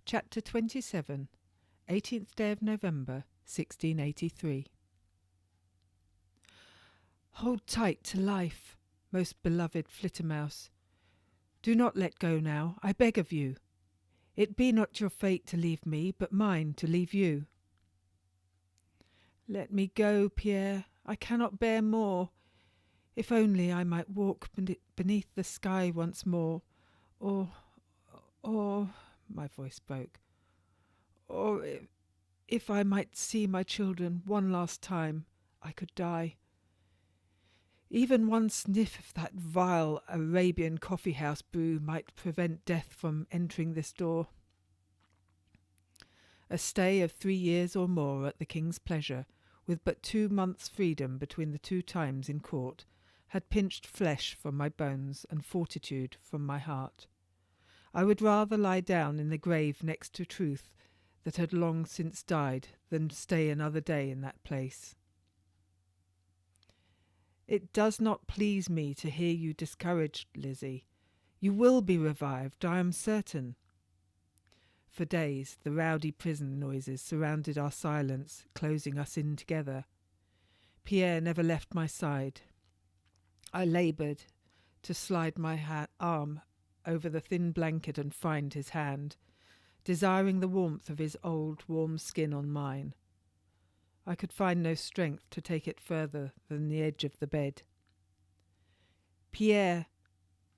Chapter 27, 18th day of November, 1683. Hold tight to life, most beloved flittermouse. Do not let go now, I beg of you. It be not your fate to leave me, but mine to leave you. Let me go, Pierre, I cannot bear more. If only I might walk beneath the sky once more, or, my voice broke, or if I might see my children one last time, I could die. Even one sniff of that vile Arabian coffee-house brew might prevent death from entering this door. A stay of 3 years or more at the king's pleasure, with but 2 months' freedom between the 2 times in court, had pinched flesh from my bones and fortitude from my heart. I would rather lie down in the grave next to truth that had long since died than stay another day in that place. It does not please me to hear you discouraged, Lizzie. You will be revived, I am certain. For days the rowdy prison noises surrounded our silence, closing us in together. Pierre never left my side. I laboured to slide my arm over the thin blanket and find his hand, desiring the warmth of his old, warm skin on mine. I could find no strength to take it further than the edge of the bed. Pierre,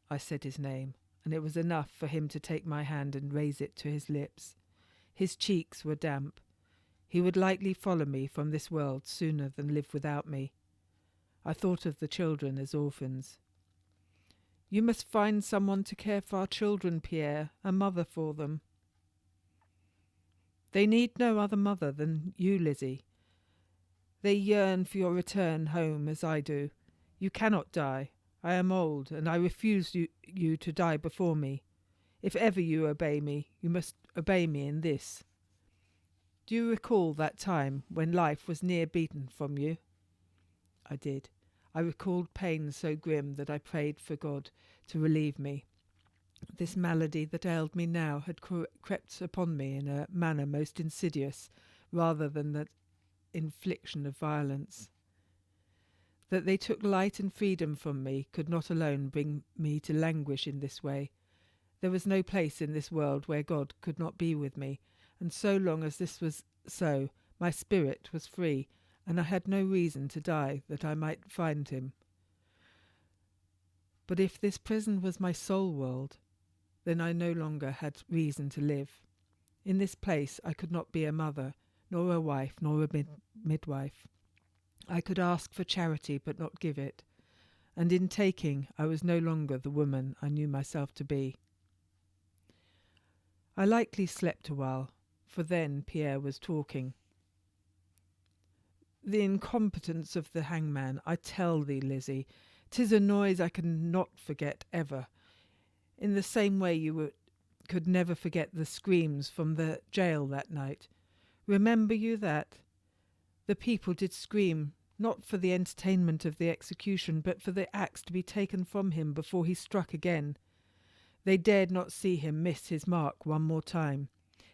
I said his name, and it was enough for him to take my hand and raise it to his lips. His cheeks were damp. He would likely follow me from this world sooner than live without me. I thought of the children as orphans. You must find someone to care for our children, Pierre, a mother for them. They need no other mother than you, Lizzie. They yearn for your return home as I do. You cannot die. I am old, and I refuse you to die before me. If ever you obey me, you must obey me in this. Do you recall that time when life was near beaten from you? I did. I recalled pain so grim that I prayed for God to relieve me. This malady that ailed me now had crept upon me in a manner most insidious, rather than the infliction of violence. That they took light and freedom from me could not alone bring me to languish in this way. There was no place in this world where God could not be with me, and so long as this was so, my spirit was free, and I had no reason to die that I might find him. But if this prison was my soul world, then I no longer had reason to live. In this place I could not be a mother, nor a wife, nor a midwife. I could ask for charity, but not give it, and in taking I was no longer the woman I knew myself to be. I likely slept a while, for then Pierre was talking. The incompetence of the hangman, I tell thee, Lizzie, 'tis a noise I can not forget ever. In the same way you could never forget the screams from the jail that night. Remember you that? The people did scream, not for the entertainment of the execution, but for the axe to be taken from him before he struck again. They dared not see him miss his mark one more time.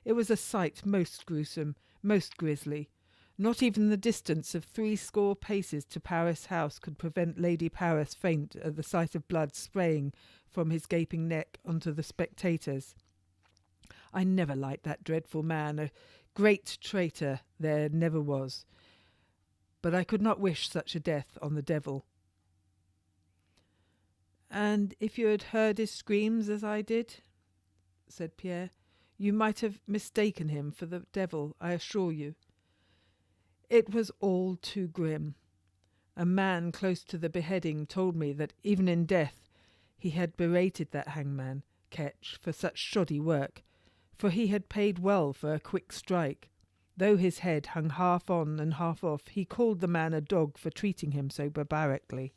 It was a sight most gruesome, most grisly. Not even the distance of 80 paces to Paris House could prevent Lady Paris faint at the sight of blood spraying from his gaping neck onto the spectators. I never liked that dreadful man, a great traitor there never was. But I could not wish such a death on the devil. And if you had heard his screams as I did, said Pierre, you might have mistaken him for the devil, I assure you. It was all too grim. A man close to the beheading told me that even in death he had berated that hangman, Ketch, for such shoddy work, for he had paid well for a quick strike. Though his head hung half on and half off, he called the man a dog for treating him so barbarically.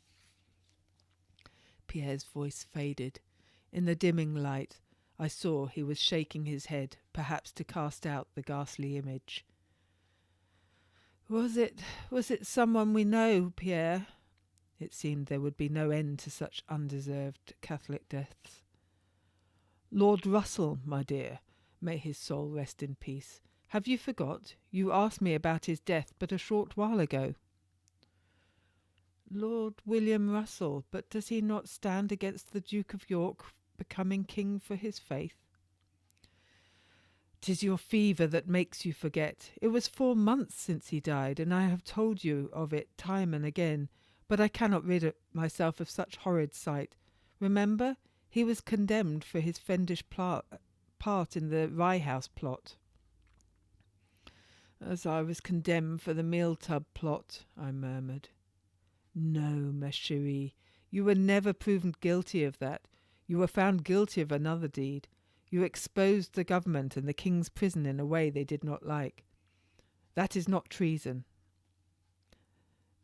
Pierre's voice faded. In the dimming light, I saw he was shaking his head, perhaps to cast out the ghastly image. Was it someone we know, Pierre? It seemed there would be no end to such undeserved Catholic deaths. Lord Russell, my dear. May his soul rest in peace. Have you forgot? You asked me about his death but a short while ago. Lord William Russell, but does he not stand against the Duke of York becoming king for his faith? 'Tis your fever that makes you forget. It was 4 months since he died, and I have told you of it time and again, but I cannot rid myself of such horrid sight. Remember, he was condemned for his fiendish part in the Rye House plot. As I was condemned for the meal tub plot, I murmured. No, ma chérie, you were never proven guilty of that. You were found guilty of another deed. You exposed the government and the king's prison in a way they did not like. That is not treason.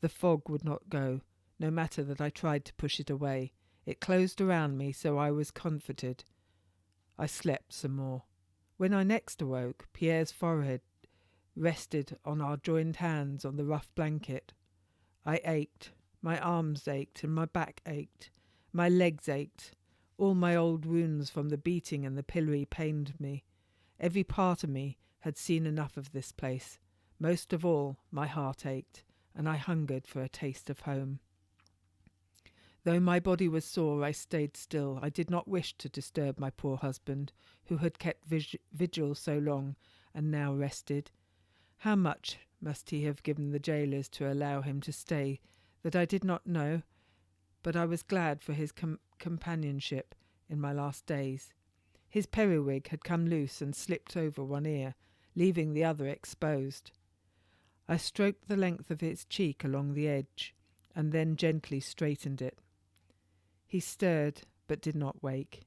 The fog would not go, no matter that I tried to push it away. It closed around me, so I was comforted. I slept some more. When I next awoke, Pierre's forehead rested on our joined hands on the rough blanket. I ached. My arms ached and my back ached. My legs ached. All my old wounds from the beating and the pillory pained me. Every part of me had seen enough of this place. Most of all, my heart ached, and I hungered for a taste of home. Though my body was sore, I stayed still. I did not wish to disturb my poor husband, who had kept vigil so long and now rested. How much must he have given the jailers to allow him to stay, that I did not know, but I was glad for his companionship in my last days. His periwig had come loose and slipped over one ear, leaving the other exposed. I stroked the length of his cheek along the edge, and then gently straightened it. He stirred, but did not wake.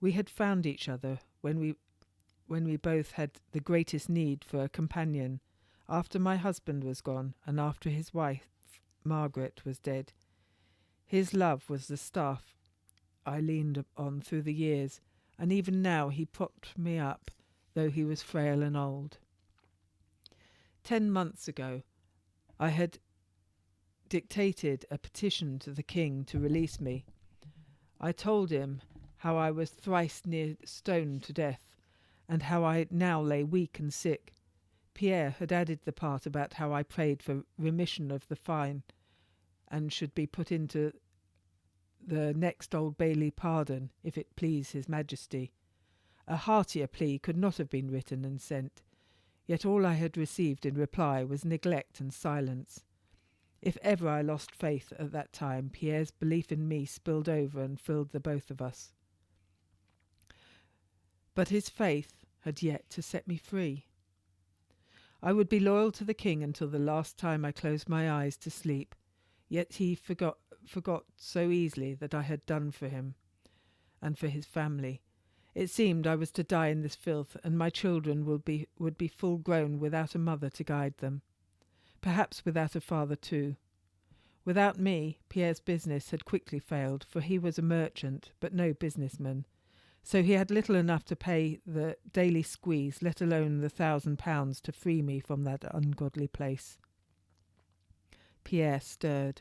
We had found each other when we both had the greatest need for a companion, after my husband was gone and after his wife, Margaret, was dead. His love was the staff I leaned on through the years, and even now he propped me up, though he was frail and old. 10 months ago, I had dictated a petition to the king to release me. I told him how I was thrice near stoned to death, and how I now lay weak and sick. Pierre had added the part about how I prayed for remission of the fine, and should be put into the next Old Bailey pardon, if it please his majesty. A heartier plea could not have been written and sent, yet all I had received in reply was neglect and silence. If ever I lost faith at that time, Pierre's belief in me spilled over and filled the both of us. But his faith had yet to set me free. I would be loyal to the king until the last time I closed my eyes to sleep, yet he forgot so easily that I had done for him and for his family. It seemed I was to die in this filth, and my children would be full grown without a mother to guide them, perhaps without a father too. Without me, Pierre's business had quickly failed, for he was a merchant but no businessman, so he had little enough to pay the daily squeeze, let alone the £1,000 to free me from that ungodly place. Pierre stirred.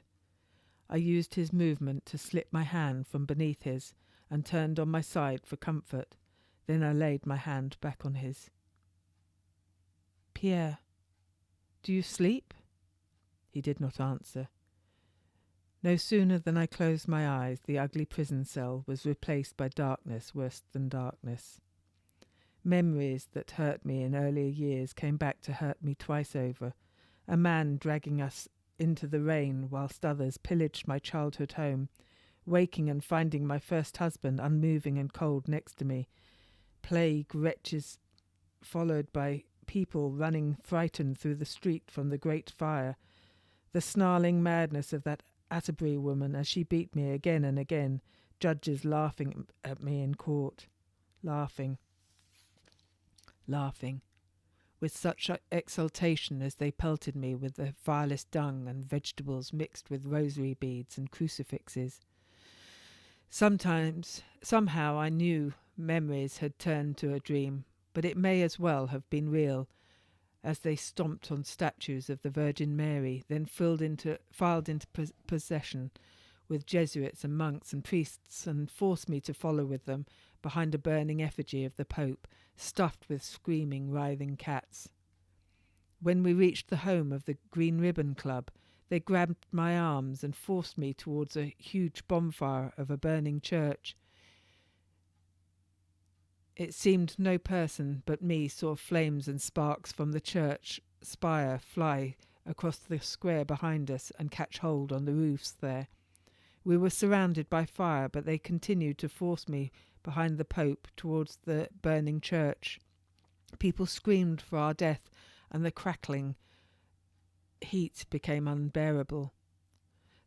I used his movement to slip my hand from beneath his, and turned on my side for comfort. Then I laid my hand back on his. Pierre, do you sleep? He did not answer. No sooner than I closed my eyes, the ugly prison cell was replaced by darkness worse than darkness. Memories that hurt me in earlier years came back to hurt me twice over. A man dragging us into the rain whilst others pillaged my childhood home, waking and finding my first husband unmoving and cold next to me, plague wretches followed by people running frightened through the street from the great fire, the snarling madness of that Atterbury woman as she beat me again and again, judges laughing at me in court, laughing, with such exultation as they pelted me with the vilest dung and vegetables mixed with rosary beads and crucifixes. Somehow I knew memories had turned to a dream, but it may as well have been real, as they stomped on statues of the Virgin Mary, then filed into possession with Jesuits and monks and priests, and forced me to follow with them, behind a burning effigy of the Pope, stuffed with screaming, writhing cats. When we reached the home of the Green Ribbon Club, they grabbed my arms and forced me towards a huge bonfire of a burning church. It seemed no person but me saw flames and sparks from the church spire fly across the square behind us and catch hold on the roofs there. We were surrounded by fire, but they continued to force me behind the Pope towards the burning church. People screamed for our death, and the crackling heat became unbearable.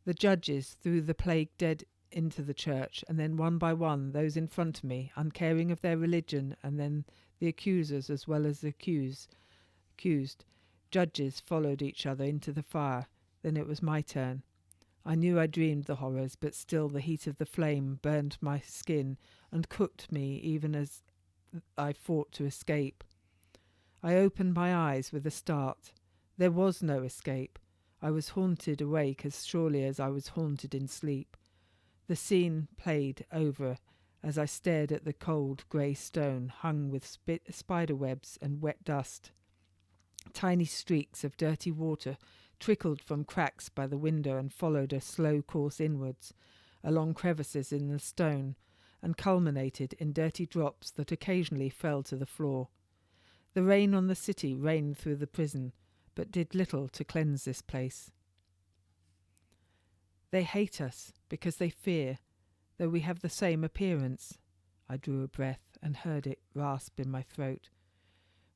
The judges threw the plague dead into the church, and then one by one those in front of me, uncaring of their religion, and then the accusers as well as the accused judges followed each other into the fire. Then it was my turn. I knew I dreamed the horrors, but still the heat of the flame burned my skin and cooked me even as I fought to escape. I opened my eyes with a start. There was no escape. I was haunted awake as surely as I was haunted in sleep. The scene played over as I stared at the cold grey stone hung with spider webs and wet dust. Tiny streaks of dirty water trickled from cracks by the window and followed a slow course inwards, along crevices in the stone, and culminated in dirty drops that occasionally fell to the floor. The rain on the city rained through the prison, but did little to cleanse this place. They hate us because they fear, though we have the same appearance. I drew a breath and heard it rasp in my throat.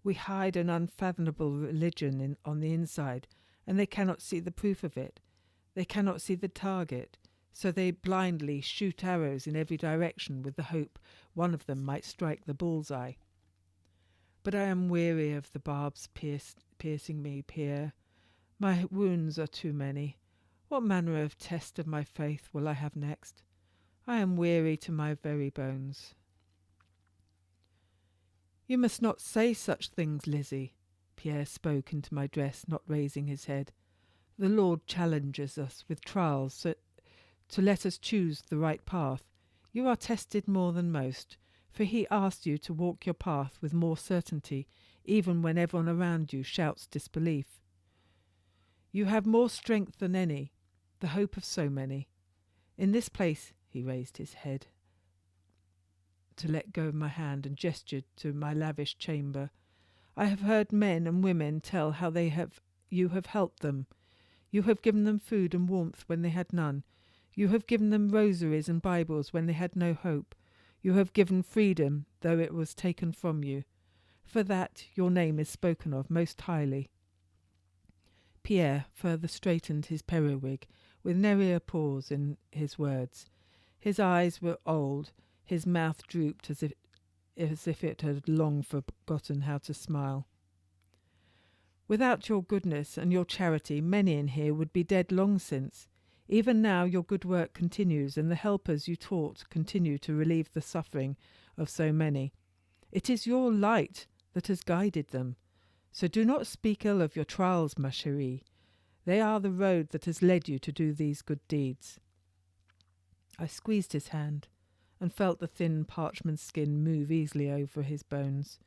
We hide an unfathomable religion on the inside, and they cannot see the proof of it. They cannot see the target, so they blindly shoot arrows in every direction with the hope one of them might strike the bullseye. But I am weary of the barbs piercing me, Pierre. My wounds are too many. What manner of test of my faith will I have next? I am weary to my very bones. You must not say such things, Lizzie. Pierre spoke into my dress, not raising his head. The Lord challenges us with trials to let us choose the right path. You are tested more than most, for he asked you to walk your path with more certainty, even when everyone around you shouts disbelief. You have more strength than any, the hope of so many. In this place, he raised his head to let go of my hand and gestured to my lavish chamber. I have heard men and women tell how you have helped them. You have given them food and warmth when they had none. You have given them rosaries and Bibles when they had no hope. You have given freedom, though it was taken from you. For that your name is spoken of most highly. Pierre further straightened his periwig, with nary a pause in his words. His eyes were old, his mouth drooped as if it had long forgotten how to smile. Without your goodness and your charity, many in here would be dead long since. Even now your good work continues, and the helpers you taught continue to relieve the suffering of so many. It is your light that has guided them. So do not speak ill of your trials, ma chérie. They are the road that has led you to do these good deeds. I squeezed his hand and felt the thin parchment skin move easily over his bones.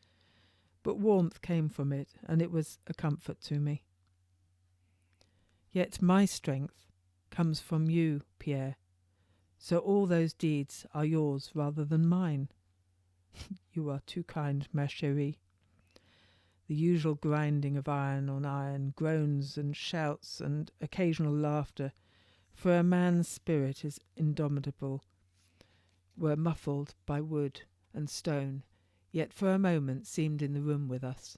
But warmth came from it, and it was a comfort to me. Yet my strength comes from you, Pierre. So all those deeds are yours rather than mine. You are too kind, ma chérie. The usual grinding of iron on iron, groans and shouts and occasional laughter, for a man's spirit is indomitable, were muffled by wood and stone, yet for a moment seemed in the room with us.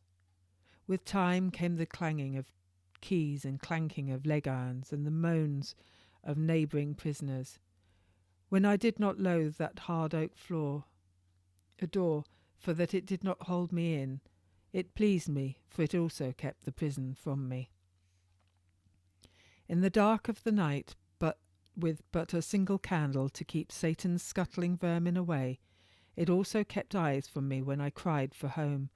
With time came the clanging of keys and clanking of leg irons and the moans of neighbouring prisoners. When I did not loathe that hard oak floor, a door, for that it did not hold me in, it pleased me, for it also kept the prison from me. In the dark of the night, with but a single candle to keep Satan's scuttling vermin away, it also kept eyes from me when I cried for home,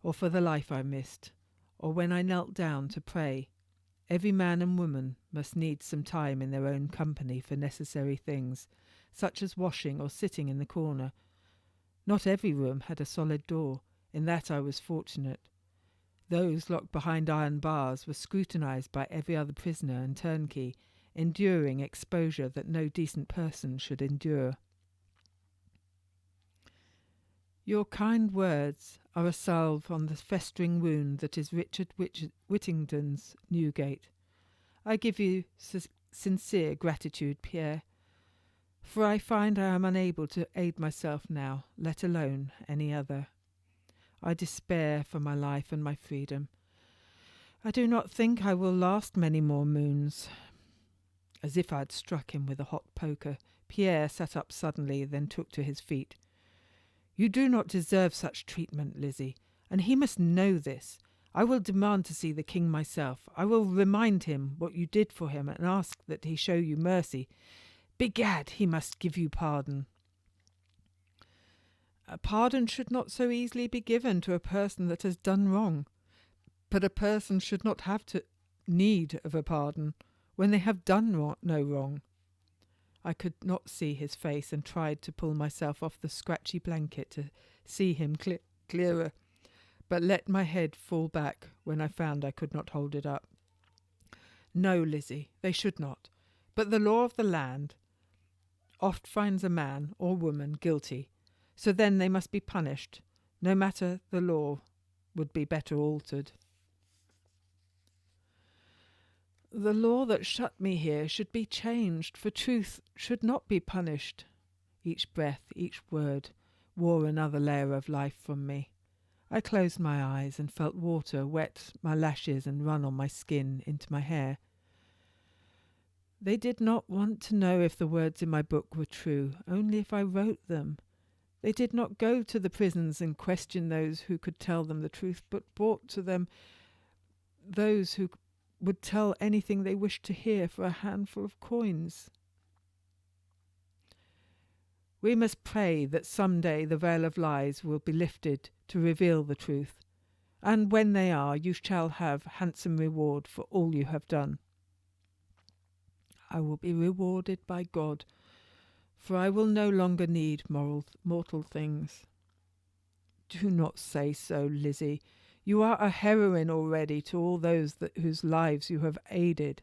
or for the life I missed, or when I knelt down to pray. Every man and woman must need some time in their own company for necessary things, such as washing or sitting in the corner, Not every room had a solid door. In that I was fortunate. Those locked behind iron bars were scrutinized by every other prisoner and turnkey, enduring exposure that no decent person should endure. Your kind words are a salve on the festering wound that is Richard Whittington's Newgate. I give you sincere gratitude, Pierre, for I find I am unable to aid myself now, let alone any other. I despair for my life and my freedom. I do not think I will last many more moons. As if I had struck him with a hot poker, Pierre sat up suddenly, then took to his feet. You do not deserve such treatment, Lizzie, and he must know this. I will demand to see the king myself. I will remind him what you did for him and ask that he show you mercy. Begad, he must give you pardon. A pardon should not so easily be given to a person that has done wrong. But a person should not have need of a pardon when they have done no wrong. I could not see his face and tried to pull myself off the scratchy blanket to see him clearer, but let my head fall back when I found I could not hold it up. No, Lizzie, they should not. But the law of the land oft finds a man or woman guilty, so then they must be punished. No matter, the law would be better altered. The law that shut me here should be changed, for truth should not be punished. Each breath, each word, wore another layer of life from me. I closed my eyes and felt water wet my lashes and run on my skin into my hair. They did not want to know if the words in my book were true, only if I wrote them. They did not go to the prisons and question those who could tell them the truth, but brought to them those who would tell anything they wished to hear for a handful of coins. We must pray that some day the veil of lies will be lifted to reveal the truth, and when they are, you shall have handsome reward for all you have done. I will be rewarded by God, for I will no longer need mortal things. Do not say so, Lizzie. You are a heroine already to all those whose lives you have aided,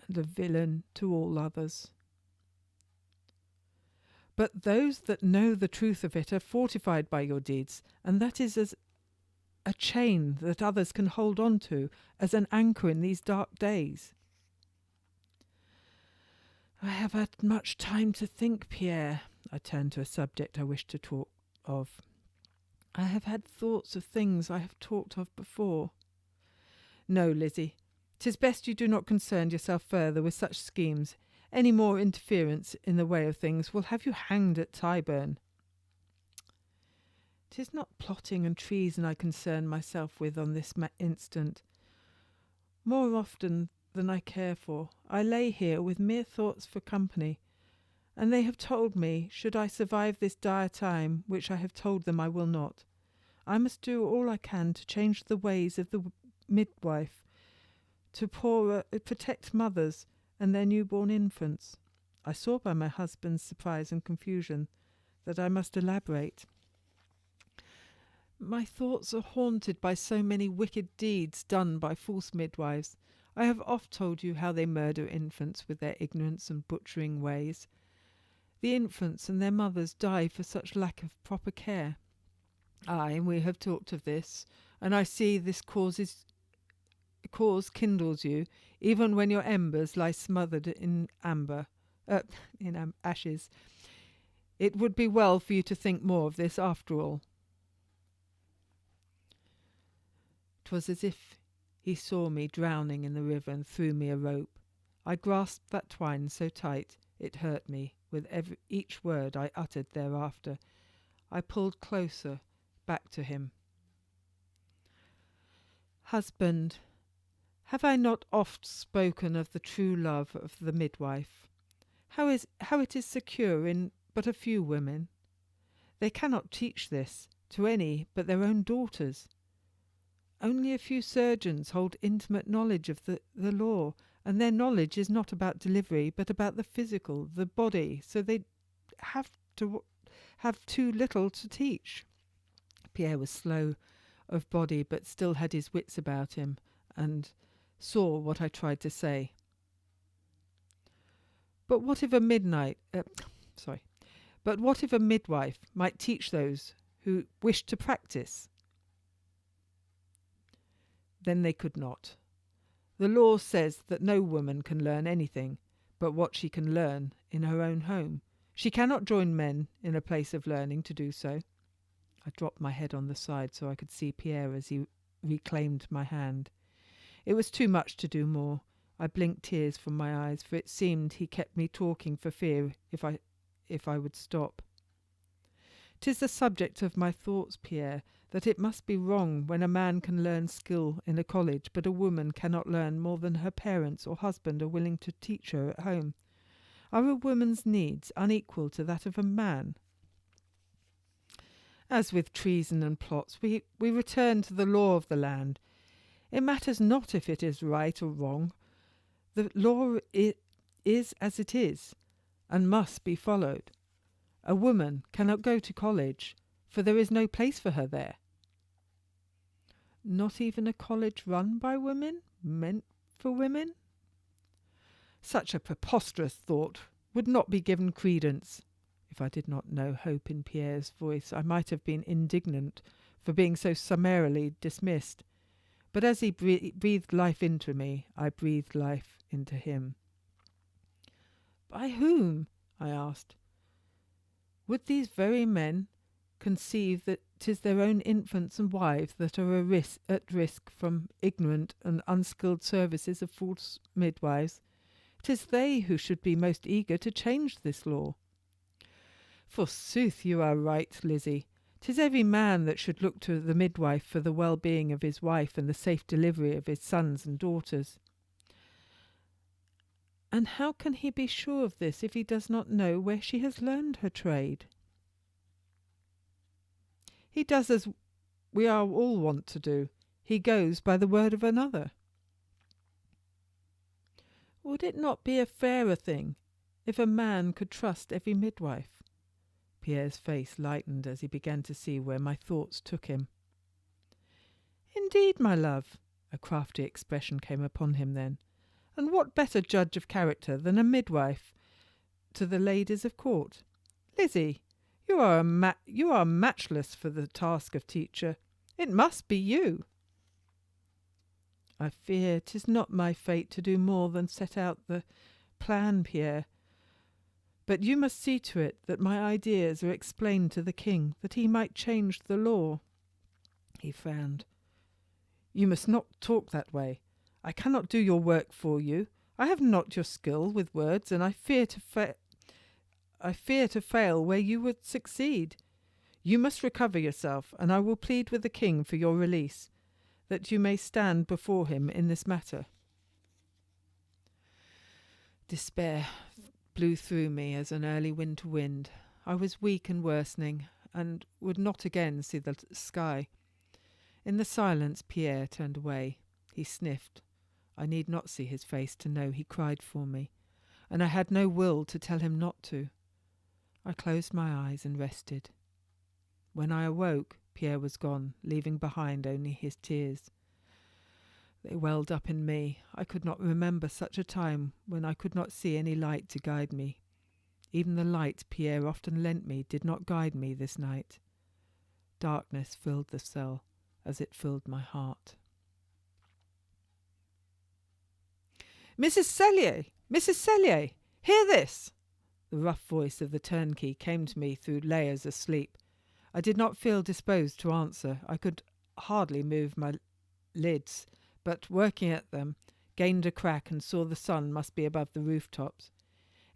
and a villain to all others. But those that know the truth of it are fortified by your deeds, and that is as a chain that others can hold on to, as an anchor in these dark days. I have had much time to think, Pierre. I turned to a subject I wished to talk of. I have had thoughts of things I have talked of before. No, Lizzie, 'tis best you do not concern yourself further with such schemes. Any more interference in the way of things will have you hanged at Tyburn. 'Tis not plotting and treason I concern myself with on this instant. More often than I care for, I lay here with mere thoughts for company, and they have told me, should I survive this dire time, which I have told them I will not, I must do all I can to change the ways of the midwife, to protect mothers and their newborn infants. I saw by my husband's surprise and confusion that I must elaborate. My thoughts are haunted by so many wicked deeds done by false midwives. I have oft told you how they murder infants with their ignorance and butchering ways. The infants and their mothers die for such lack of proper care. Aye, we have talked of this, and I see this cause kindles you, even when your embers lie smothered in ashes. It would be well for you to think more of this after all. 'Twas as if he saw me drowning in the river and threw me a rope. I grasped that twine so tight it hurt me with each word I uttered thereafter. I pulled closer back to him. Husband, have I not oft spoken of the true love of the midwife? How it is secure in but a few women? They cannot teach this to any but their own daughters. Only a few surgeons hold intimate knowledge of the law, and their knowledge is not about delivery, but about the physical, the body, so they have to have too little to teach. Pierre was slow of body, but still had his wits about him, and saw what I tried to say. But what if a midwife might teach those who wished to practice? Then they could not. The law says that no woman can learn anything but what she can learn in her own home. She cannot join men in a place of learning to do so. I dropped my head on the side so I could see Pierre as he reclaimed my hand. It was too much to do more. I blinked tears from my eyes, for it seemed he kept me talking for fear if I would stop. "'Tis the subject of my thoughts, Pierre, that it must be wrong when a man can learn skill in a college, but a woman cannot learn more than her parents or husband are willing to teach her at home. Are a woman's needs unequal to that of a man? As with treason and plots, we return to the law of the land. It matters not if it is right or wrong. The law is as it is, and must be followed. A woman cannot go to college, for there is no place for her there." "Not even a college run by women, meant for women?" Such a preposterous thought would not be given credence. If I did not know hope in Pierre's voice, I might have been indignant for being so summarily dismissed. But as he breathed life into me, I breathed life into him. "By whom?" I asked. "Would these very men conceive that 'tis their own infants and wives that are at risk from ignorant and unskilled services of false midwives? 'Tis they who should be most eager to change this law." "Forsooth, you are right, Lizzie. 'Tis every man that should look to the midwife for the well-being of his wife and the safe delivery of his sons and daughters." "And how can he be sure of this if he does not know where she has learned her trade?" "He does as we are all wont to do. He goes by the word of another." "Would it not be a fairer thing if a man could trust every midwife?" Pierre's face lightened as he began to see where my thoughts took him. "Indeed, my love," a crafty expression came upon him then, "and what better judge of character than a midwife to the ladies of court? Lizzie, you are matchless for the task of teacher. It must be you." "I fear 'tis not my fate to do more than set out the plan, Pierre. But you must see to it that my ideas are explained to the king, that he might change the law." He frowned. "You must not talk that way. I cannot do your work for you. I have not your skill with words, and I fear to fail where you would succeed. You must recover yourself, and I will plead with the king for your release, that you may stand before him in this matter." Despair blew through me as an early winter wind. I was weak and worsening, and would not again see the sky. In the silence Pierre turned away. He sniffed. I need not see his face to know he cried for me, and I had no will to tell him not to. I closed my eyes and rested. When I awoke, Pierre was gone, leaving behind only his tears. They welled up in me. I could not remember such a time when I could not see any light to guide me. Even the light Pierre often lent me did not guide me this night. Darkness filled the cell as it filled my heart. "Mrs. Cellier! Mrs. Cellier! Hear this!" The rough voice of the turnkey came to me through layers of sleep. I did not feel disposed to answer. I could hardly move my lids, but working at them, gained a crack and saw the sun must be above the rooftops.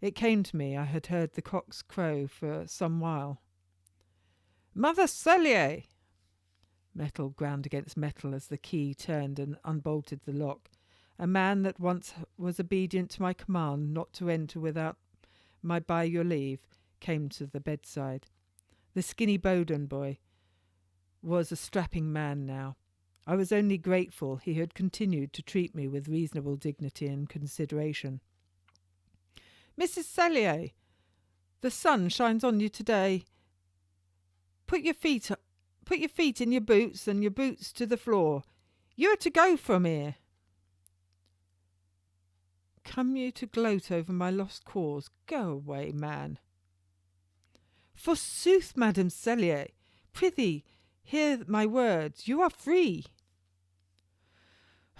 It came to me I had heard the cocks crow for some while. "Mother Cellier!" Metal ground against metal as the key turned and unbolted the lock. A man that once was obedient to my command not to enter without my by your leave came to the bedside. The skinny Bowden boy was a strapping man now. I was only grateful he had continued to treat me with reasonable dignity and consideration. "Mrs. Cellier, the sun shines on you today, Put your feet in your boots and your boots to the floor. You're to go from here. Come you to gloat over my lost cause? Go away, man. Forsooth, Madame Cellier, prithee, hear my words. You are free.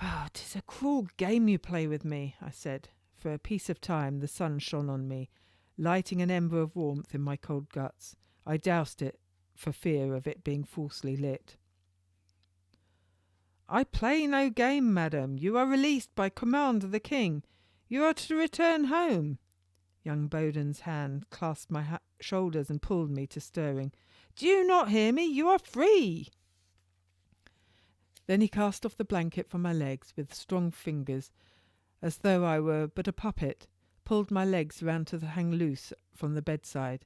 Oh, 'tis a cruel game you play with me, I said. For a piece of time the sun shone on me, lighting an ember of warmth in my cold guts. I doused it for fear of it being falsely lit. I play no game, madam. You are released by command of the king. You are to return home. Young Bowden's hand clasped my shoulders and pulled me to stirring. Do you not hear me? You are free. Then he cast off the blanket from my legs with strong fingers, as though I were but a puppet, pulled my legs round to hang loose from the bedside.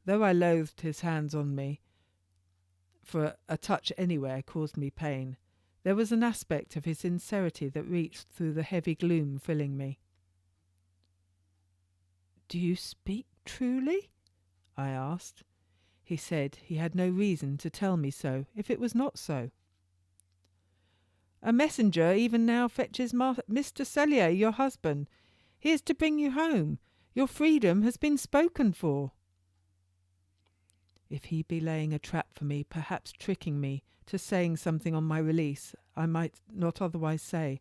Though I loathed his hands on me, for a touch anywhere caused me pain, there was an aspect of his sincerity that reached through the heavy gloom filling me. Do you speak truly? I asked. He said he had no reason to tell me so, if it was not so. A messenger even now fetches Mr. Cellier, your husband. He is to bring you home. Your freedom has been spoken for. If he be laying a trap for me, perhaps tricking me to saying something on my release I might not otherwise say,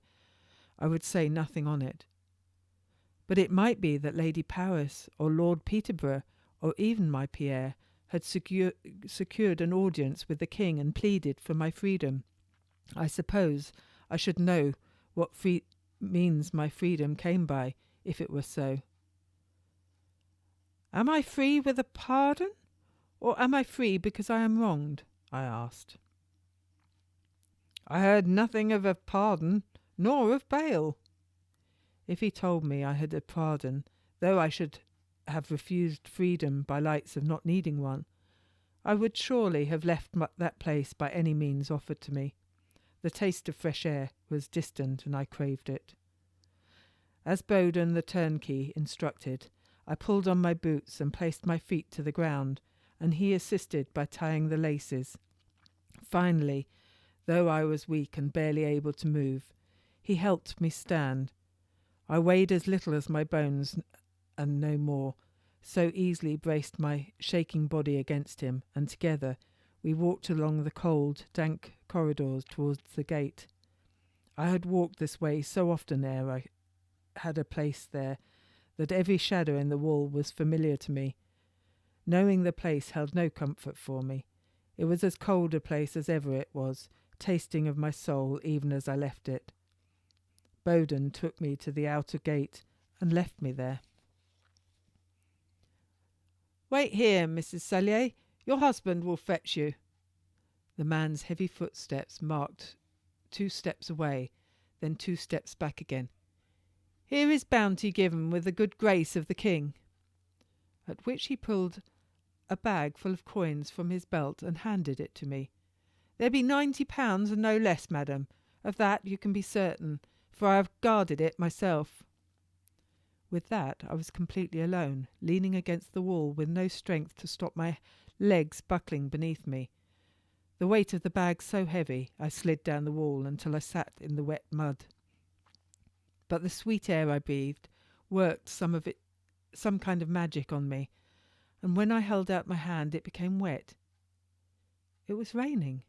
I would say nothing on it. But it might be that Lady Powys or Lord Peterborough, or even my Pierre, had secured an audience with the king and pleaded for my freedom. I suppose I should know what means my freedom came by, if it were so. Am I free with a pardon, or am I free because I am wronged? I asked. I heard nothing of a pardon, nor of bail. If he told me I had a pardon, though I should have refused freedom by lights of not needing one, I would surely have left that place by any means offered to me. The taste of fresh air was distant, and I craved it. As Bowden the turnkey instructed, I pulled on my boots and placed my feet to the ground, and he assisted by tying the laces. Finally, though I was weak and barely able to move, he helped me stand. I weighed as little as my bones, and no more, so easily braced my shaking body against him, and together we walked along the cold, dank corridors towards the gate. I had walked this way so often ere I had a place there, that every shadow in the wall was familiar to me. Knowing the place held no comfort for me. It was as cold a place as ever it was, tasting of my soul even as I left it. Bowden took me to the outer gate and left me there. Wait here, Mrs. Cellier. Your husband will fetch you. The man's heavy footsteps marked 2 steps away, then 2 steps back again. Here is bounty given with the good grace of the king. At which he pulled a bag full of coins from his belt and handed it to me. There be £90 and no less, madam. Of that you can be certain, for I have guarded it myself. With that I was completely alone, leaning against the wall with no strength to stop my legs buckling beneath me. The weight of the bag so heavy, I slid down the wall until I sat in the wet mud. But the sweet air I breathed worked some kind of magic on me, and when I held out my hand it became wet. It was raining.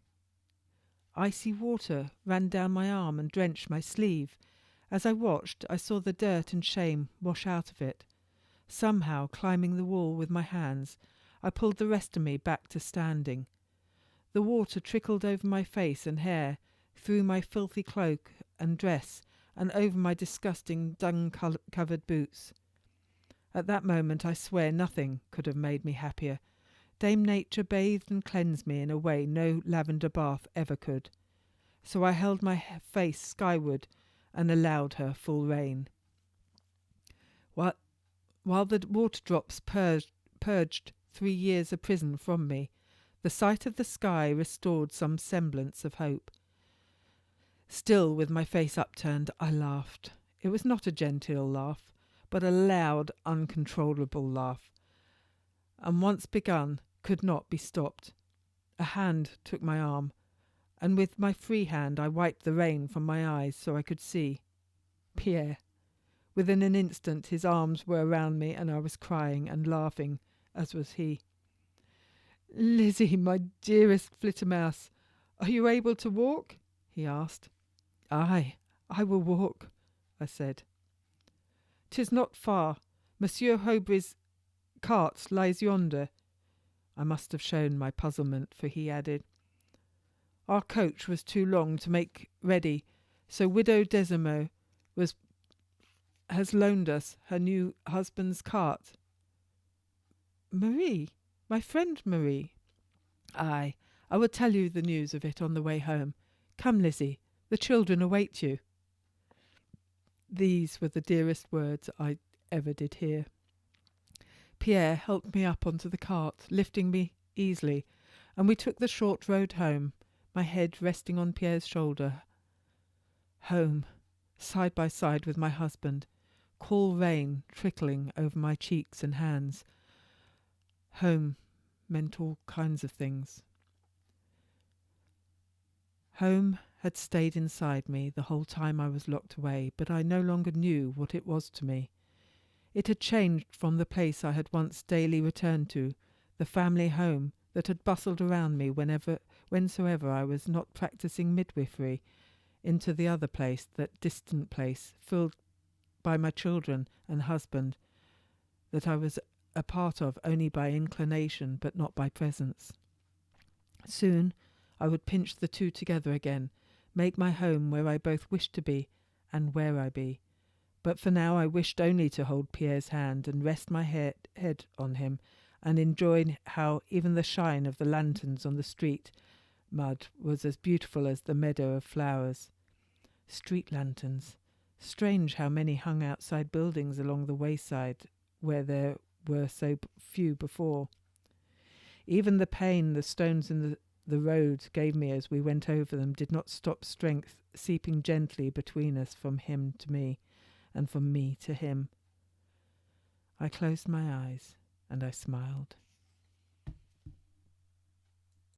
Icy water ran down my arm and drenched my sleeve. As I watched, I saw the dirt and shame wash out of it. Somehow, climbing the wall with my hands, I pulled the rest of me back to standing. The water trickled over my face and hair, through my filthy cloak and dress, and over my disgusting dung-covered boots. At that moment I swear nothing could have made me happier. Dame Nature bathed and cleansed me in a way no lavender bath ever could. So I held my face skyward and allowed her full rein. While the water drops purged 3 years of prison from me, the sight of the sky restored some semblance of hope. Still, with my face upturned, I laughed. It was not a genteel laugh, but a loud, uncontrollable laugh, and once begun, could not be stopped. A hand took my arm, and with my free hand I wiped the rain from my eyes so I could see. Pierre. Within an instant his arms were around me, and I was crying and laughing, as was he. "Lizzie, my dearest flittermouse, are you able to walk?" he asked. "Aye, I will walk," I said. "'Tis not far. Monsieur Hobry's cart lies yonder." I must have shown my puzzlement, for he added, "Our coach was too long to make ready, so Widow Desormeaux has loaned us her new husband's cart." "Marie? My friend Marie?" "Aye, I will tell you the news of it on the way home. Come, Lizzie, the children await you." These were the dearest words I ever did hear. Pierre helped me up onto the cart, lifting me easily, and we took the short road home, my head resting on Pierre's shoulder. Home, side by side with my husband, cool rain trickling over my cheeks and hands. Home meant all kinds of things. Home had stayed inside me the whole time I was locked away, but I no longer knew what it was to me. It had changed from the place I had once daily returned to, the family home that had bustled around me whensoever I was not practising midwifery, into the other place, that distant place, filled by my children and husband, that I was a part of only by inclination but not by presence. Soon I would pinch the two together again, make my home where I both wished to be and where I be. But for now I wished only to hold Pierre's hand and rest my head on him, and enjoy how even the shine of the lanterns on the street mud was as beautiful as the meadow of flowers. Street lanterns. Strange how many hung outside buildings along the wayside where there were so few before. Even the pain the stones in the road gave me as we went over them did not stop strength seeping gently between us, from him to me, and from me to him. I closed my eyes and I smiled.